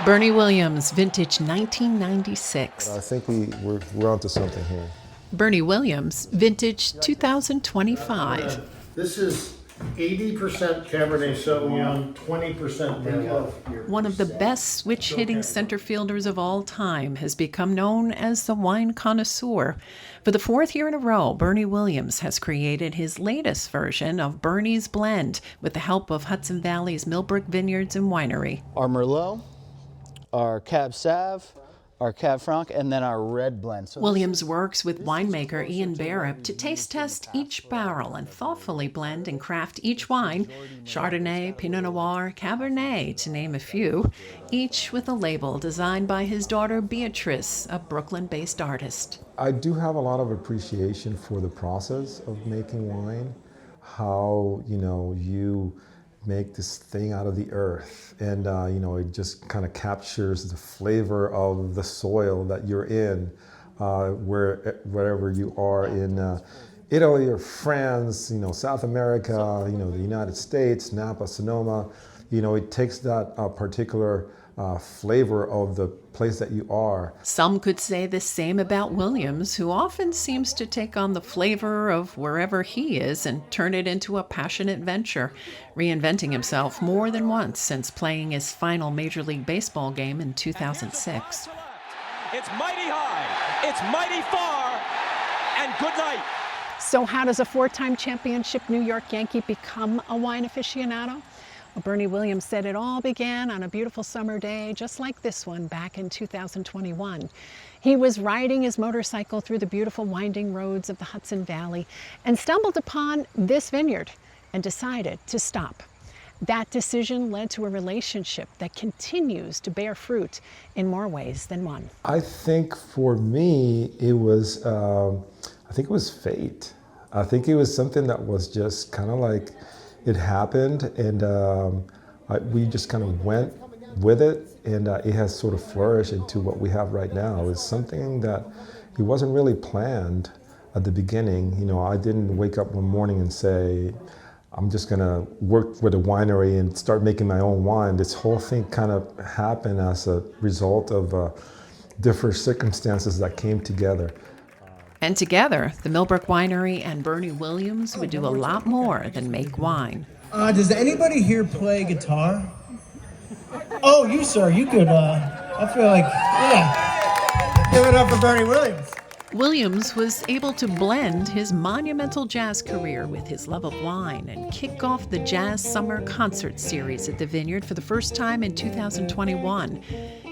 Bernie Williams, vintage 1996. I think we're onto something here. Bernie Williams, vintage 2025. This is 80% Cabernet Sauvignon, 20% Merlot. One of the best switch-hitting center fielders of all time has become known as the wine connoisseur. For the fourth year in a row, Bernie Williams has created his latest version of Bernie's Blend with the help of Hudson Valley's Millbrook Vineyards and Winery. Our Merlot, our Cab Sauv, our Cab Franc, and then our red blend. So Williams works with winemaker Ian Barrett to taste test each barrel and thoughtfully blend and craft each wine, Chardonnay, Pinot Noir, Cabernet, to name a few, each with a label designed by his daughter Beatrice, a Brooklyn-based artist. I do have a lot of appreciation for the process of making wine, how, you make this thing out of the earth, and it just kind of captures the flavor of the soil that you're in, wherever you are in Italy or France, South America, the United States, Napa, Sonoma. It takes that particular flavor of the place that you are. Some could say the same about Williams, who often seems to take on the flavor of wherever he is and turn it into a passionate venture, reinventing himself more than once since playing his final Major League Baseball game in 2006. It's mighty high, it's mighty far, and good night. So how does a four-time championship New York Yankee become a wine aficionado? Well, Bernie Williams said it all began on a beautiful summer day, just like this one back in 2021. He was riding his motorcycle through the beautiful winding roads of the Hudson Valley and stumbled upon this vineyard and decided to stop. That decision led to a relationship that continues to bear fruit in more ways than one. I think for me, it was fate. I think it was something that was just kind of like, it happened, and we just kind of went with it, and it has sort of flourished into what we have right now. It's something that it wasn't really planned at the beginning. I didn't wake up one morning and say, I'm just gonna work with a winery and start making my own wine. This whole thing kind of happened as a result of different circumstances that came together. And together, the Millbrook Winery and Bernie Williams would do a lot more than make wine. Does anybody here play guitar? Oh, you, sir, you could, I feel like, yeah. Give it up for Bernie Williams. Williams was able to blend his monumental jazz career with his love of wine and kick off the Jazz Summer Concert Series at the Vineyard for the first time in 2021.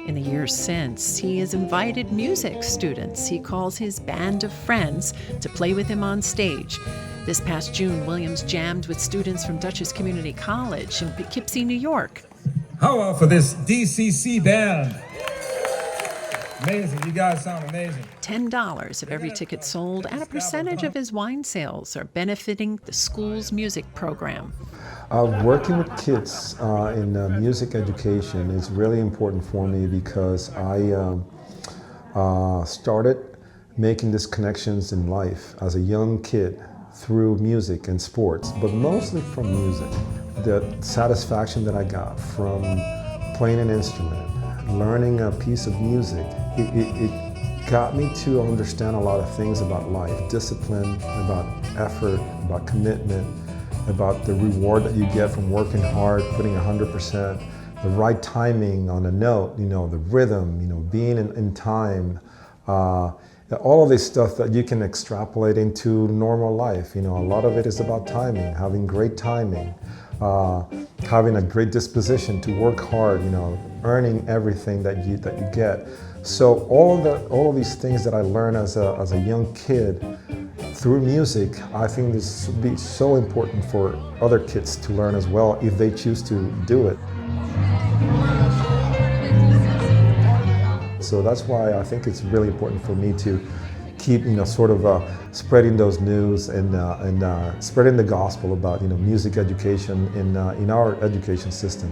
In the years since, he has invited music students he calls his band of friends to play with him on stage. This past June, Williams jammed with students from Dutchess Community College in Poughkeepsie, New York. How about for this DCC band? Amazing, you guys sound amazing. $10 of every ticket sold and a percentage of his wine sales are benefiting the school's music program. Working with kids in music education is really important for me because I started making these connections in life as a young kid through music and sports, but mostly from music. The satisfaction that I got from playing an instrument, learning a piece of music, it got me to understand a lot of things about life, discipline, about effort, about commitment, about the reward that you get from working hard, putting 100%, the right timing on a note, the rhythm, being in time, all of this stuff that you can extrapolate into normal life. A lot of it is about timing, having great timing, having a great disposition to work hard, earning everything that you get. So all of these things that I learned as a young kid through music, I think this would be so important for other kids to learn as well if they choose to do it. So that's why I think it's really important for me to keep, spreading those news and spreading the gospel about, music education in our education system.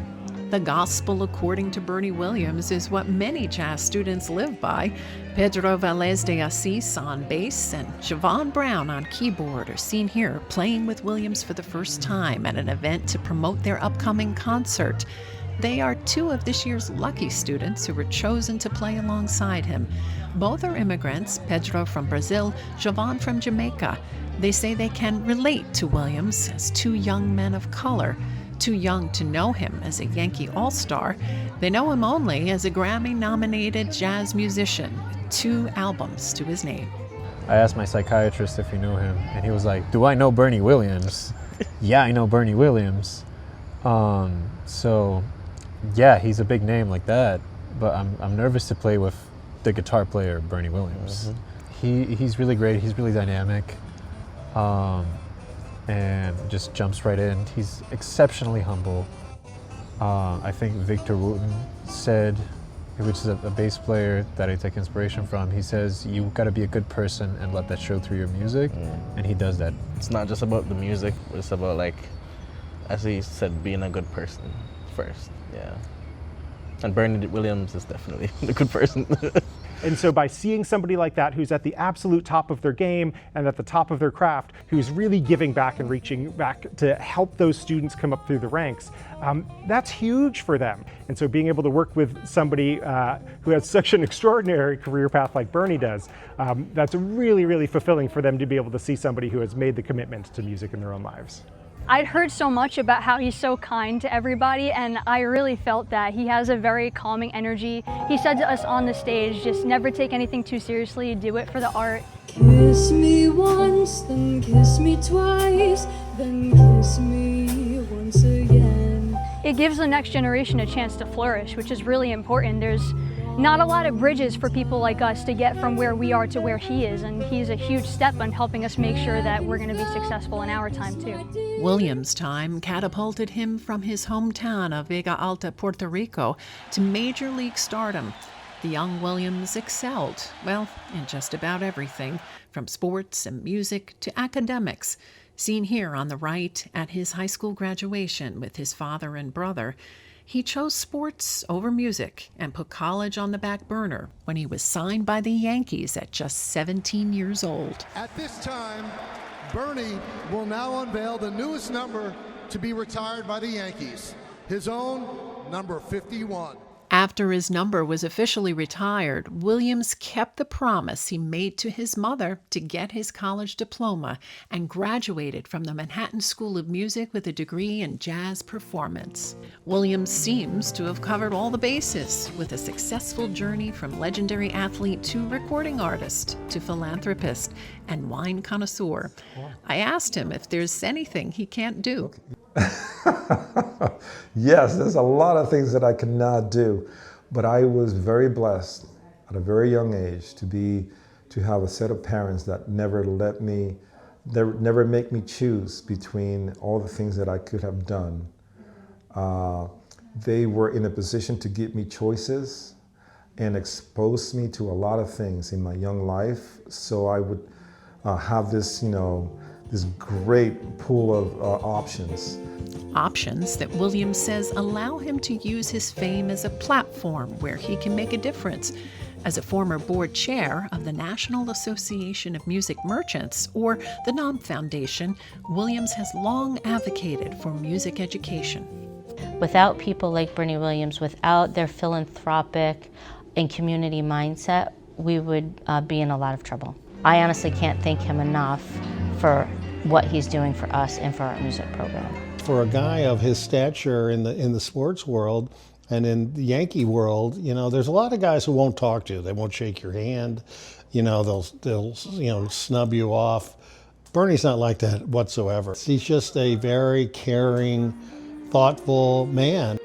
The gospel, according to Bernie Williams, is what many jazz students live by. Pedro Velez de Assis on bass and Siobhan Brown on keyboard are seen here playing with Williams for the first time at an event to promote their upcoming concert. They are two of this year's lucky students who were chosen to play alongside him. Both are immigrants, Pedro from Brazil, Jovan from Jamaica. They say they can relate to Williams as two young men of color, too young to know him as a Yankee all-star. They know him only as a Grammy-nominated jazz musician, 2 albums to his name. I asked my psychiatrist if he knew him, and he was like, "Do I know Bernie Williams?" Yeah, I know Bernie Williams. So, yeah, he's a big name like that, but I'm nervous to play with the guitar player, Bernie Williams. He's really great, he's really dynamic, and just jumps right in. He's exceptionally humble. I think Victor Wooten said, which is a bass player that I take inspiration from, he says, you gotta be a good person and let that show through your music, and he does that. It's not just about the music, but it's about, like, as he said, being a good person first, yeah. And Bernie Williams is definitely a good person. And so by seeing somebody like that who's at the absolute top of their game and at the top of their craft, who's really giving back and reaching back to help those students come up through the ranks, that's huge for them. And so being able to work with somebody who has such an extraordinary career path like Bernie does, that's really, really fulfilling for them to be able to see somebody who has made the commitment to music in their own lives. I'd heard so much about how he's so kind to everybody, and I really felt that. He has a very calming energy. He said to us on the stage, just never take anything too seriously, do it for the art. Kiss me once, then kiss me twice, then kiss me once again. It gives the next generation a chance to flourish, which is really important. There's not a lot of bridges for people like us to get from where we are to where he is, and he's a huge step in helping us make sure that we're going to be successful in our time too. Williams' time catapulted him from his hometown of Vega Alta, Puerto Rico, to major league stardom. The young Williams excelled, well, in just about everything, from sports and music to academics. Seen here on the right at his high school graduation with his father and brother, he chose sports over music and put college on the back burner when he was signed by the Yankees at just 17 years old. At this time, Bernie will now unveil the newest number to be retired by the Yankees, his own number 51. After his number was officially retired, Williams kept the promise he made to his mother to get his college diploma and graduated from the Manhattan School of Music with a degree in jazz performance. Williams seems to have covered all the bases, with a successful journey from legendary athlete to recording artist to philanthropist and wine connoisseur. I asked him if there's anything he can't do. Yes, there's a lot of things that I cannot do, but I was very blessed at a very young age to have a set of parents that never make me choose between all the things that I could have done. They were in a position to give me choices and expose me to a lot of things in my young life, so I would have this, this great pool of options. Options that Williams says allow him to use his fame as a platform where he can make a difference. As a former board chair of the National Association of Music Merchants, or the NOM Foundation, Williams has long advocated for music education. Without people like Bernie Williams, without their philanthropic and community mindset, we would be in a lot of trouble. I honestly can't thank him enough for what he's doing for us and for our music program. For a guy of his stature in the sports world and in the Yankee world, there's a lot of guys who won't talk to you. They won't shake your hand. They'll snub you off. Bernie's not like that whatsoever. He's just a very caring, thoughtful man.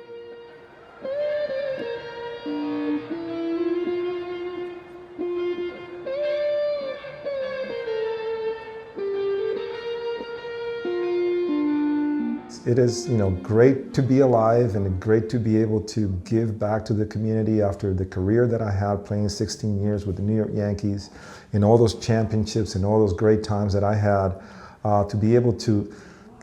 It is, great to be alive and great to be able to give back to the community after the career that I had playing 16 years with the New York Yankees and all those championships and all those great times that I had, to be able to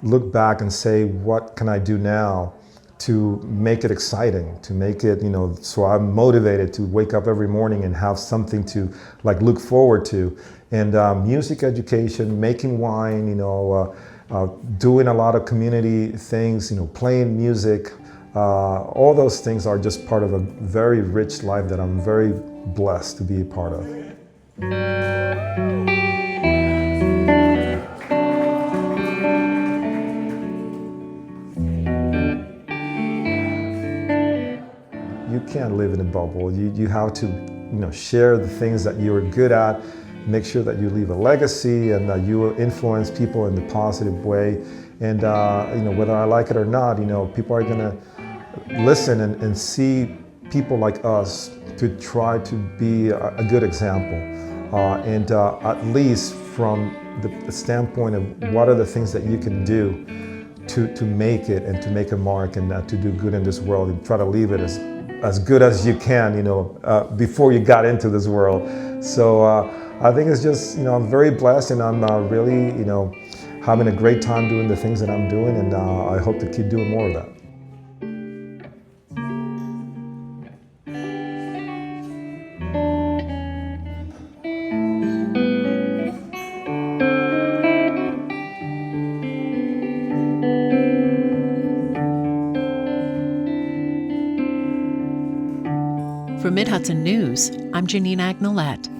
look back and say, what can I do now to make it exciting, to make it, so I'm motivated to wake up every morning and have something to look forward to. And music education, making wine, doing a lot of community things, playing music, All those things are just part of a very rich life that I'm very blessed to be a part of. You can't live in a bubble. You have to, share the things that you're good at, make sure that you leave a legacy and that you will influence people in the positive way. And whether I like it or not, people are gonna listen and see people like us to try to be a good example. And at least from the standpoint of what are the things that you can do to make it and to make a mark and to do good in this world and try to leave it as good as you can, before you got into this world. So I think it's just, I'm very blessed and I'm really, having a great time doing the things that I'm doing, and I hope to keep doing more of that. For Mid-Hudson News, I'm Janine Agnolet.